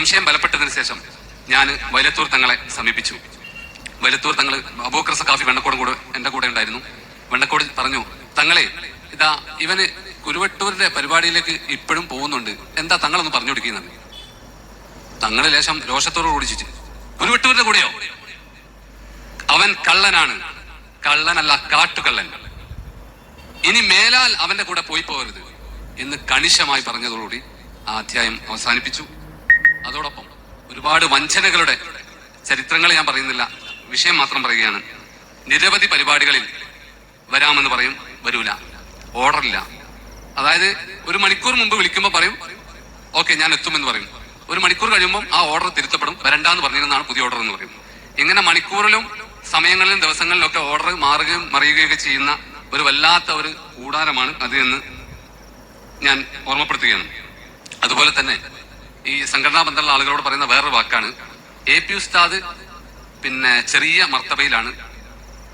സംശയം ബലപ്പെട്ടതിന് ശേഷം ഞാൻ വൈലത്തൂർ തങ്ങളെ സമീപിച്ചു. വൈലത്തൂർ തങ്ങൾ അബൂബക്കർ സഖാഫി വെണ്ണക്കോടും കൂടെ എന്റെ കൂടെ ഉണ്ടായിരുന്നു. വെണ്ണക്കോട് പറഞ്ഞു, തങ്ങളെ ഇതാ ഇവന് കുരുവട്ടൂരിന്റെ പരിപാടിയിലേക്ക് ഇപ്പോഴും പോകുന്നുണ്ട്, എന്താ തങ്ങളൊന്ന് പറഞ്ഞു കൊടുക്കുന്നത്. തങ്ങള് ലേശം രോഷത്തോട് ഓടിച്ചിട്ട്, കുരുവട്ടൂരിന്റെ കൂടെയോ? അവൻ കള്ളനാണ്, കള്ളനല്ല കാട്ടുകള്ളൻ, ഇനി മേലാൽ അവന്റെ കൂടെ പോയി പോകരുത് എന്ന് കണിശമായി പറഞ്ഞതോടുകൂടി ആ അധ്യായം അവസാനിപ്പിച്ചു. അതോടൊപ്പം ഒരുപാട് വഞ്ചനകളുടെ ചരിത്രങ്ങൾ ഞാൻ പറയുന്നില്ല, വിഷയം മാത്രം പറയുകയാണ്. നിരവധി പരിപാടികളിൽ വരാമെന്ന് പറയും, വരൂല, ഓർഡറില്ല. അതായത് 1 മണിക്കൂർ മുമ്പ് വിളിക്കുമ്പോൾ പറയും ഓക്കെ ഞാൻ എത്തുമെന്ന് പറയും. 1 മണിക്കൂർ കഴിയുമ്പോൾ ആ ഓർഡർ തിരുത്തപ്പെടും, വരണ്ടാന്ന് പറഞ്ഞിരുന്നതാണ് പുതിയ ഓർഡർ എന്ന് പറയും. ഇങ്ങനെ മണിക്കൂറിലും സമയങ്ങളിലും ദിവസങ്ങളിലും ഒക്കെ ഓർഡർ മാറുകയും മറിയുകയൊക്കെ ചെയ്യുന്ന ഒരു വല്ലാത്ത ഒരു കൂടാരമാണ് അത് എന്ന് ഞാൻ ഓർമ്മപ്പെടുത്തുകയാണ്. അതുപോലെ തന്നെ ഈ സംഘടനാ ബന്ധമുള്ള ആളുകളോട് പറയുന്ന വേറൊരു വാക്കാണ്, AP ഉസ്താദ് ചെറിയ മർത്തബയിലാണ്,